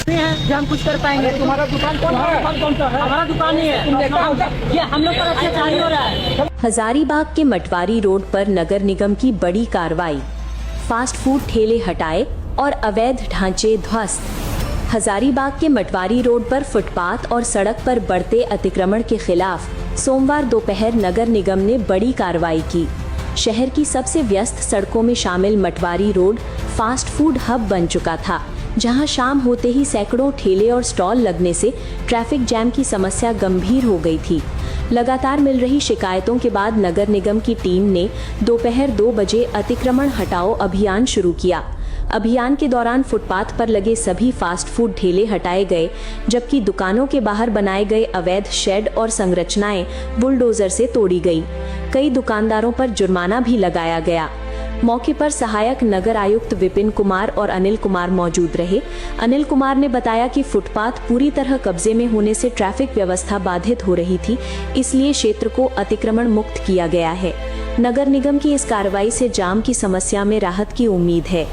कि हम कुछ कर पाएंगे। तुम्हारा दुकान कौन सा है? हमारा दुकान ही है, ये हम लोग पर अत्याचार हो रहा है। हजारीबाग के मटवारी रोड पर नगर निगम की बड़ी कार्रवाई, फास्ट फूड ठेले हटाए और अवैध ढांचे ध्वस्त। हजारीबाग के मटवारी रोड पर फुटपाथ और सड़क पर बढ़ते अतिक्रमण के खिलाफ सोमवार दोपहर नगर निगम ने बड़ी कार्रवाई की। शहर की सबसे व्यस्त सड़कों में शामिल मटवारी रोड फास्ट फूड हब बन चुका था, जहां शाम होते ही सैकड़ों ठेले और स्टॉल लगने से ट्रैफिक जैम की समस्या गंभीर हो गई थी। लगातार मिल रही शिकायतों के बाद नगर निगम की टीम ने दोपहर 2 बजे अतिक्रमण हटाओ अभियान शुरू किया। अभियान के दौरान फुटपाथ पर लगे सभी फास्ट फूड ठेले हटाए गए, जबकि दुकानों के बाहर बनाए गए अवैध शेड और संरचनाएं बुलडोजर से तोड़ी गई। कई दुकानदारों पर जुर्माना भी लगाया गया। मौके पर सहायक नगर आयुक्त विपिन कुमार और अनिल कुमार मौजूद रहे। अनिल कुमार ने बताया कि फुटपाथ पूरी तरह कब्जे में होने से ट्रैफिक व्यवस्था बाधित हो रही थी, इसलिए क्षेत्र को अतिक्रमण मुक्त किया गया है। नगर निगम की इस कार्रवाई से जाम की समस्या में राहत की उम्मीद है।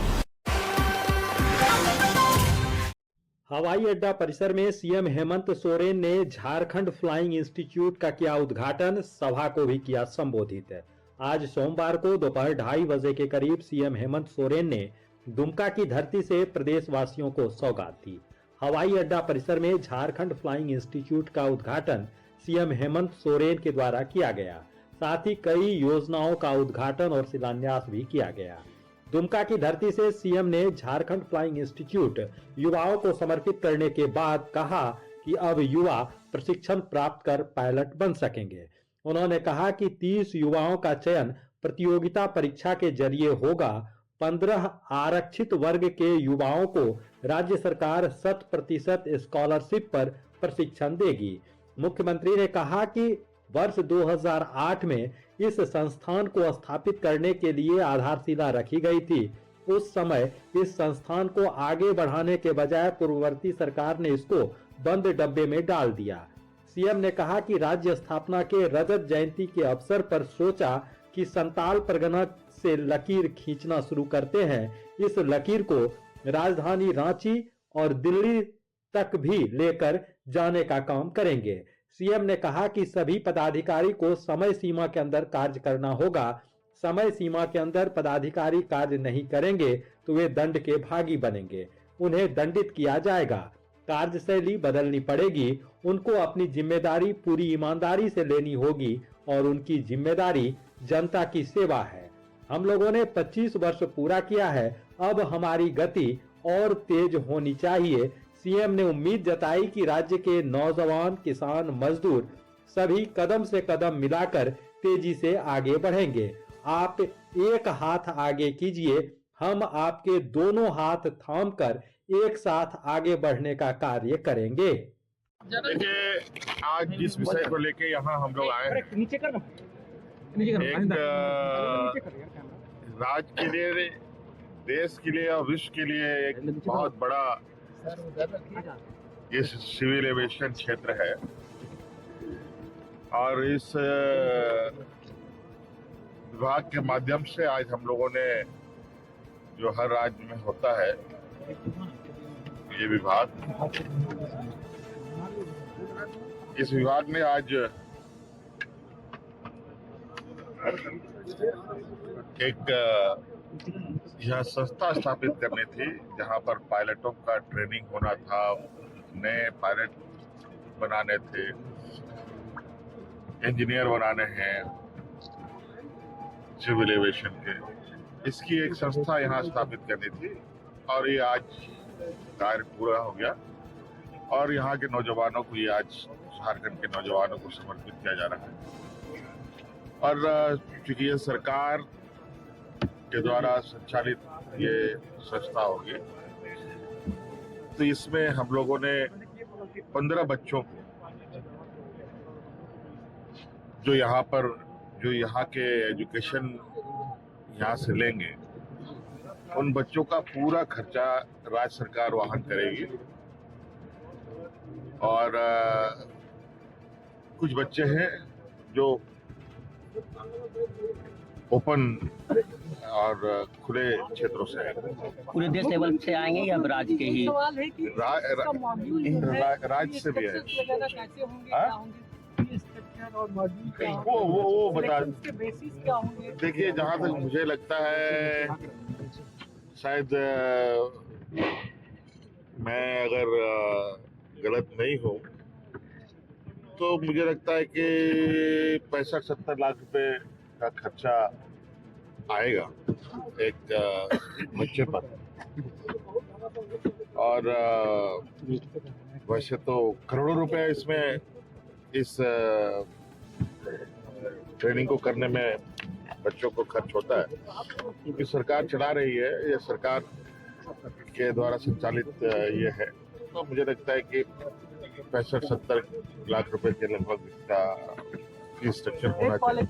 हवाई अड्डा परिसर में सीएम हेमंत सोरेन ने झारखंड फ्लाइंग इंस्टीट्यूट का किया उद्घाटन, सभा को भी किया संबोधित। आज सोमवार को दोपहर 2:30 बजे के करीब सीएम हेमंत सोरेन ने दुमका की धरती से प्रदेशवासियों को सौगात दी। हवाई अड्डा परिसर में झारखंड फ्लाइंग इंस्टीट्यूट का उद्घाटन सीएम हेमंत सोरेन के द्वारा किया गया। साथ ही कई योजनाओं का उद्घाटन और शिलान्यास भी किया गया। दुमका की धरती से सीएम ने झारखंड फ्लाइंग इंस्टीट्यूट युवाओं को समर्पित करने के बाद कहा कि अब युवा प्रशिक्षण प्राप्त कर पायलट बन सकेंगे। उन्होंने कहा कि 30 युवाओं का चयन प्रतियोगिता परीक्षा के जरिए होगा। 15 आरक्षित वर्ग के युवाओं को राज्य सरकार 100% स्कॉलरशिप पर प्रशिक्षण देगी। मुख्यमंत्री ने कहा कि वर्ष 2008 में इस संस्थान को स्थापित करने के लिए आधारशिला रखी गई थी। उस समय इस संस्थान को आगे बढ़ाने के बजाय पूर्ववर्ती सरकार ने इसको बंद डब्बे में डाल दिया। सीएम ने कहा कि राज्य स्थापना के रजत जयंती के अवसर पर सोचा कि संताल परगना से लकीर खींचना शुरू करते हैं। इस लकीर को राजधानी रांची और दिल्ली तक भी लेकर जाने का काम करेंगे। सीएम ने कहा कि सभी पदाधिकारी को समय सीमा के अंदर कार्य करना होगा। समय सीमा के अंदर पदाधिकारी कार्य नहीं करेंगे तो वे दंड के भागी बनेंगे, उन्हें दंडित किया जाएगा। कार्यशैली बदलनी पड़ेगी, उनको अपनी जिम्मेदारी पूरी ईमानदारी से लेनी होगी और उनकी जिम्मेदारी जनता की सेवा है। हम लोगों ने 25 वर्ष पूरा किया है, अब हमारी गति और तेज होनी चाहिए। सीएम ने उम्मीद जताई कि राज्य के नौजवान, किसान, मजदूर सभी कदम से कदम मिलाकर तेजी से आगे बढ़ेंगे। आप एक हाथ आगे कीजिए, हम आपके दोनों हाथ थामकर एक साथ आगे बढ़ने का कार्य करेंगे। देखिए, आज जिस विषय को लेके यहाँ हम लोग आए हैं, एक राज्य के लिए, देश के लिए और विश्व के लिए एक बहुत बड़ा इस सिविल एविएशन क्षेत्र है। और इस विभाग के माध्यम से आज हम लोगों ने, जो हर राज्य में होता है ये विभाग, इस विभाग ने आज एक यह संस्था स्थापित करनी थी जहां पर पायलटों का ट्रेनिंग होना था, नए पायलट बनाने थे, इंजीनियर बनाने हैं सिविल एविएशन के। इसकी एक संस्था यहाँ स्थापित करनी थी और ये आज कार्य पूरा हो गया और यहाँ के नौजवानों को, ये आज झारखंड के नौजवानों को समर्पित किया जा रहा है। और चूंकि ये सरकार के द्वारा संचालित ये संस्था होगी, तो इसमें हम लोगों ने 15 बच्चों को, जो यहाँ के एजुकेशन यहाँ से लेंगे, उन बच्चों का पूरा खर्चा राज्य सरकार वहन करेगी। और कुछ बच्चे हैं जो ओपन और खुले क्षेत्रों से आएंगे। पूरे देश लेवल से आएंगे या राज्य के ही? राज्य से भी है। वो बता। देखिए, जहाँ तक मुझे लगता है, शायद मैं अगर गलत नहीं हूँ तो मुझे लगता है कि 65-70 लाख रुपए का खर्चा आएगा एक बच्चे पर। और वैसे तो करोड़ों रुपए इसमें इस ट्रेनिंग को करने में बच्चों को खर्च होता है, क्योंकि सरकार चला रही है, ये सरकार के द्वारा संचालित ये है। तो मुझे लगता है कि 65-70 लाख रुपए के लगभग इसका फीस स्ट्रक्चर होना चाहिए।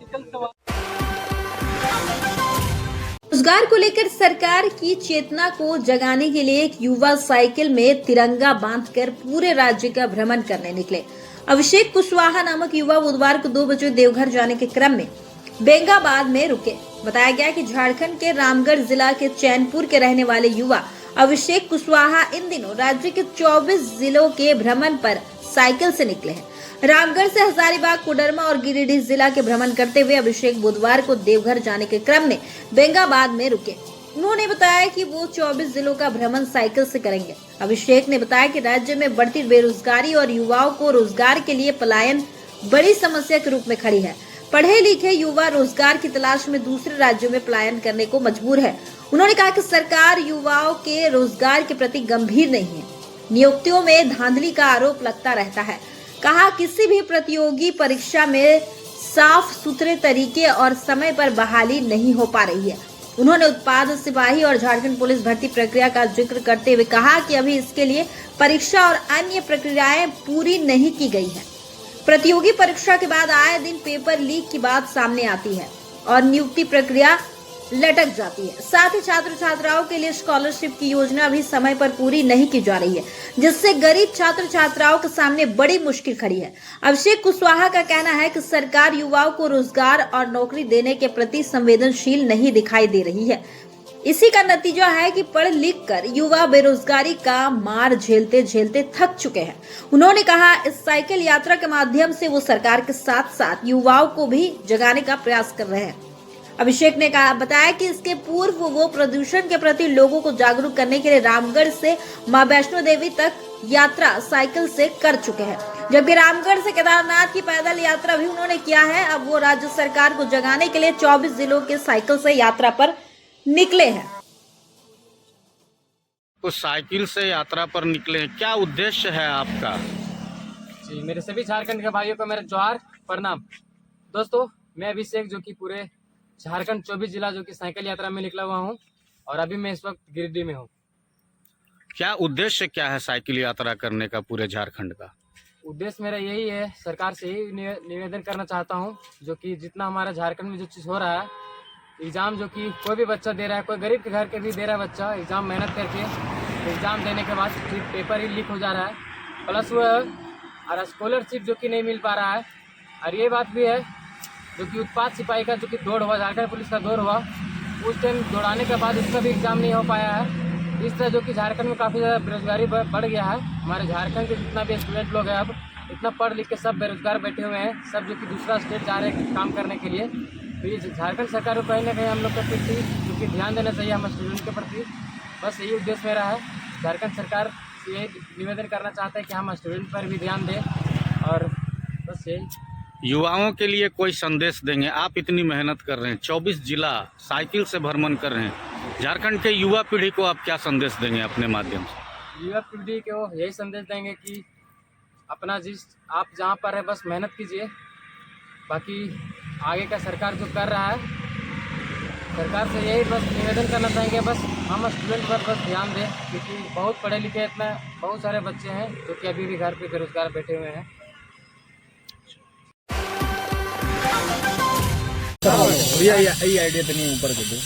रोजगार को लेकर सरकार की चेतना को जगाने के लिए एक युवा साइकिल में तिरंगा बांधकर पूरे राज्य का भ्रमण करने निकले। अभिषेक कुशवाहा नामक युवा बुधवार को 2 बजे देवघर जाने के क्रम में बेंगाबाद में रुके। बताया गया कि झारखंड के रामगढ़ जिला के चैनपुर के रहने वाले युवा अभिषेक कुशवाहा इन दिनों राज्य के 24 जिलों के भ्रमण पर साइकिल से निकले हैं। रामगढ़ से हजारीबाग, कोडरमा और गिरिडीह जिला के भ्रमण करते हुए अभिषेक बुधवार को देवघर जाने के क्रम में बेंगाबाद में रुके। उन्होंने बताया कि वो 24 जिलों का भ्रमण साइकिल से करेंगे। अभिषेक ने बताया कि राज्य में बढ़ती बेरोजगारी और युवाओं को रोजगार के लिए पलायन बड़ी समस्या के रूप में खड़ी है। पढ़े लिखे युवा रोजगार की तलाश में दूसरे राज्यों में पलायन करने को मजबूर है। उन्होंने कहा कि सरकार युवाओं के रोजगार के प्रति गंभीर नहीं है। नियुक्तियों में धांधली का आरोप लगता रहता है। कहा किसी भी प्रतियोगी परीक्षा में साफ सुथरे तरीके और समय पर बहाली नहीं हो पा रही है। उन्होंने उत्पाद सिपाही और झारखंड पुलिस भर्ती प्रक्रिया का जिक्र करते हुए कहा कि अभी इसके लिए परीक्षा और अन्य प्रक्रियाएं पूरी नहीं की गई है। प्रतियोगी परीक्षा के बाद आए दिन पेपर लीक की बात सामने आती है और नियुक्ति प्रक्रिया लटक जाती है। साथ ही छात्र छात्राओं के लिए स्कॉलरशिप की योजना भी समय पर पूरी नहीं की जा रही है, जिससे गरीब छात्र छात्राओं के सामने बड़ी मुश्किल खड़ी है। अभिषेक कुशवाहा का कहना है कि सरकार युवाओं को रोजगार और नौकरी देने के प्रति संवेदनशील नहीं दिखाई दे रही है। इसी का नतीजा है कि पढ़ लिख कर युवा बेरोजगारी का मार झेलते झेलते थक चुके हैं। उन्होंने कहा इस साइकिल यात्रा के माध्यम से वो सरकार के साथ साथ युवाओं को भी जगाने का प्रयास कर रहे हैं। अभिषेक ने बताया कि इसके पूर्व वो प्रदूषण के प्रति लोगों को जागरूक करने के लिए रामगढ़ से मां वैष्णो देवी तक यात्रा साइकिल से कर चुके हैं, जबकि रामगढ़ से केदारनाथ की पैदल यात्रा भी उन्होंने किया है। अब वो राज्य सरकार को जगाने के लिए 24 जिलों के साइकिल से यात्रा पर निकले हैं। तो साइकिल से यात्रा पर निकले हैं, क्या उद्देश्य है आपका? जी, मेरे सभी झारखंड के भाइयों को मेरा जोहार, प्रणाम। दोस्तों, मैं अभिषेक जो कि पूरे झारखंड 24 जिला जो कि साइकिल यात्रा में निकला हुआ हूँ और अभी मैं इस वक्त गिरिडीह में हूँ। क्या उद्देश्य क्या है साइकिल यात्रा करने का पूरे झारखंड का? उद्देश्य मेरा यही है, सरकार से ही निवेदन करना चाहता हूँ जो कि जितना हमारा झारखंड में जो चीज़ हो रहा है, एग्ज़ाम जो कि कोई भी बच्चा दे रहा है, कोई गरीब के घर के भी दे रहा है बच्चा, एग्ज़ाम मेहनत करके एग्ज़ाम देने के बाद फिर पेपर ही लीक हो जा रहा है, प्लस वो और स्कॉलरशिप जो कि नहीं मिल पा रहा है। और ये बात भी है जो कि उत्पाद सिपाही का जो कि दौड़ हुआ, झारखंड पुलिस का दौड़ हुआ, उस टाइम दौड़ाने के बाद उसका भी एग्ज़ाम नहीं हो पाया है। इस तरह जो कि झारखंड में काफ़ी ज़्यादा बेरोजगारी बढ़ गया है। हमारे झारखंड के जितना भी स्टूडेंट लोग हैं अब इतना पढ़ लिख के सब बेरोजगार बैठे हुए हैं, सब जो कि दूसरा स्टेट जा रहे हैं काम करने के लिए। तो ये झारखंड सरकार को कहीं ना कहीं हम लोग के प्रति जो कि ध्यान देना चाहिए हमारे स्टूडेंट के प्रति। बस यही उद्देश्य मेरा है। झारखंड सरकार से ये निवेदन करना चाहता है कि हम स्टूडेंट पर भी ध्यान दें और बस यही। युवाओं के लिए कोई संदेश देंगे? आप इतनी मेहनत कर रहे हैं, 24 जिला साइकिल से भ्रमण कर रहे हैं, झारखंड के युवा पीढ़ी को आप क्या संदेश देंगे अपने माध्यम से? युवा पीढ़ी को यही संदेश देंगे कि अपना आप जहाँ पर है बस मेहनत कीजिए। बाकी आगे का सरकार जो कर रहा है, सरकार से यही बस निवेदन करना चाहेंगे, बस हम स्टूडेंट पर बस ध्यान दें, क्योंकि बहुत पढ़े लिखे इतना बहुत सारे बच्चे हैं जो कि अभी भी घर पे बेरोजगार बैठे हुए हैं। भैया ये आइडिया तो नहीं ऊपर के दो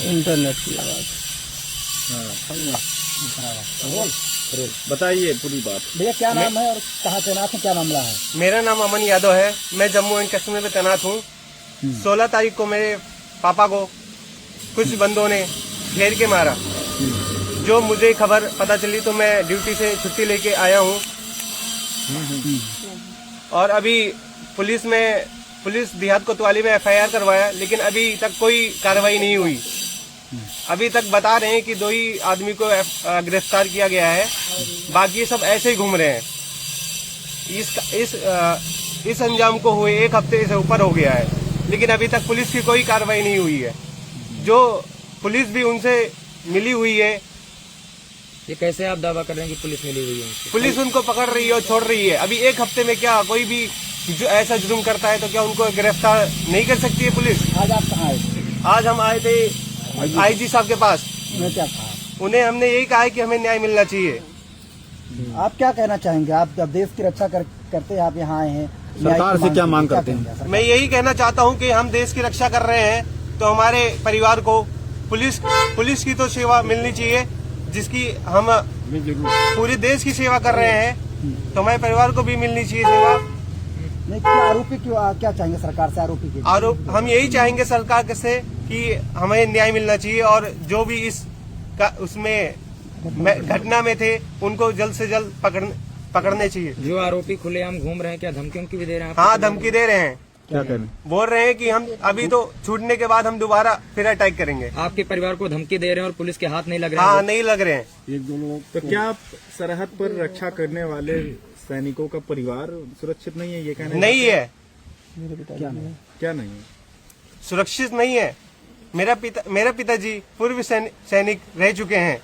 इंटरनेट की आवाज। बताइए पूरी बात। भैया क्या नाम है और कहाँ तैनात है, क्या मामला है? मेरा नाम अमन यादव है, मैं जम्मू एंड कश्मीर में तैनात हूँ। 16 तारीख को मेरे पापा को कुछ बंदों ने घेर के मारा। जो मुझे खबर पता चली तो मैं ड्यूटी से छुट्टी लेके आया हूँ और अभी पुलिस देहात कोतवाली में FIR करवाया, लेकिन अभी तक कोई कार्रवाई नहीं हुई। अभी तक बता रहे हैं कि 2 ही आदमी को गिरफ्तार किया गया है, बाकी सब ऐसे ही घूम रहे हैं। इस अंजाम को हुए 1 हफ्ते से ऊपर हो गया है, लेकिन अभी तक पुलिस की कोई कार्रवाई नहीं हुई है। जो पुलिस भी उनसे मिली हुई है। ये कैसे आप दावा कर रहे हैं कि पुलिस मिली हुई है? पुलिस उनको पकड़ रही है और छोड़ रही है। अभी 1 हफ्ते में क्या कोई भी जो ऐसा जुर्म करता है तो क्या उनको गिरफ्तार नहीं कर सकती है पुलिस? आज आप कहाँ आए? आज हम आए थे IG साहब के पास। उन्हें क्या कहा? उन्हें हमने यही कहा है कि हमें न्याय मिलना चाहिए। आप क्या कहना चाहेंगे? आप जब देश की रक्षा करते आप यहाँ आए हैं, सरकार से क्या मांग करते हैं? मैं यही कहना चाहता हूँ कि हम देश की रक्षा कर रहे हैं तो हमारे परिवार को पुलिस की तो सेवा मिलनी चाहिए, जिसकी हम पूरे देश की सेवा कर रहे हैं तो हमारे परिवार को भी मिलनी चाहिए सेवा। नहीं, आरोपी क्या चाहेंगे सरकार से? आरोपी हम यही चाहेंगे सरकार से कि हमें न्याय मिलना चाहिए और जो भी उसमें घटना में थे उनको जल्द से जल्द पकड़ने चाहिए। जो आरोपी खुलेआम घूम रहे हैं, क्या धमकी उनकी भी दे रहे हैं? हाँ, धमकी दे रहे हैं। क्या करें? बोल रहे हैं कि हम अभी तो छूटने के बाद हम दोबारा फिर अटैक करेंगे। आपके परिवार को धमकी दे रहे हैं और पुलिस के हाथ नहीं लग रहे हैं? हाँ, नहीं लग रहे हैं। 1-2 लोग। तो क्या सरहद पर रक्षा करने वाले सैनिकों का परिवार सुरक्षित नहीं है? ये कहना नहीं है। क्या नहीं है? सुरक्षित नहीं है। मेरा पिताजी पूर्व सैनिक रह चुके हैं,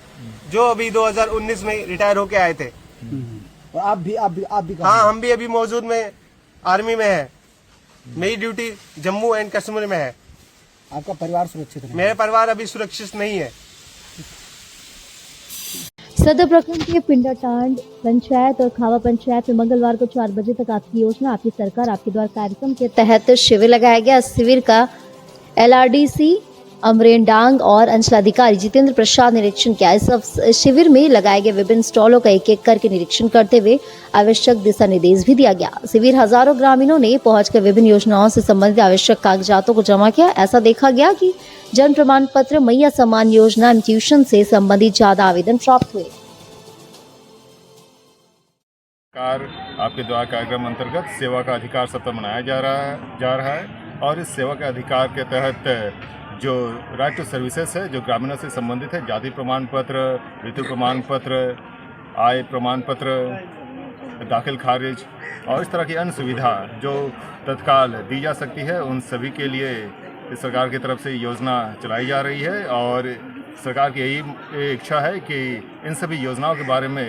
जो अभी 2019 में रिटायर होके आए थे। और आप भी हाँ, हम भी अभी मौजूद में आर्मी में है। मेरी ड्यूटी जम्मू एंड कश्मीर में है। आपका परिवार सुरक्षित है? मेरा परिवार अभी सुरक्षित नहीं है। सदर प्रखंड के पिंडाटांड पंचायत और खावा पंचायत में मंगलवार को 4 बजे तक आपकी योजना आपकी सरकार आपके द्वार कार्यक्रम के तहत शिविर लगाया गया। शिविर का LRDC अमरेन डांग और अंचलाधिकारी जितेंद्र प्रसाद निरीक्षण किया। इस शिविर में लगाए गए विभिन्न स्टॉलों का एक-एक करके निरीक्षण करते हुए आवश्यक दिशा निर्देश भी दिया गया। शिविर हजारों ग्रामीणों ने पहुंचकर विभिन्न योजनाओं से संबंधित आवश्यक कागजातों को जमा किया। ऐसा देखा गया कि जन्म प्रमाण पत्र, मैया सम्मान योजना एवं ट्यूशन से संबंधित ज्यादा आवेदन प्राप्त हुए। आपके द्वार कार्यक्रम अंतर्गत सेवा का अधिकार सप्ताह मनाया जा रहा है और इस सेवा के अधिकार के तहत जो राइट टू सर्विसेज है, जो ग्रामीणों से संबंधित है, जाति प्रमाण पत्र, मृत्यु प्रमाण पत्र, आय प्रमाण पत्र, दाखिल खारिज और इस तरह की अन्य सुविधा जो तत्काल दी जा सकती है, उन सभी के लिए इस सरकार की तरफ से योजना चलाई जा रही है। और सरकार की यही इच्छा है कि इन सभी योजनाओं के बारे में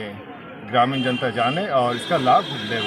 ग्रामीण जनता जाने और इसका लाभ ले।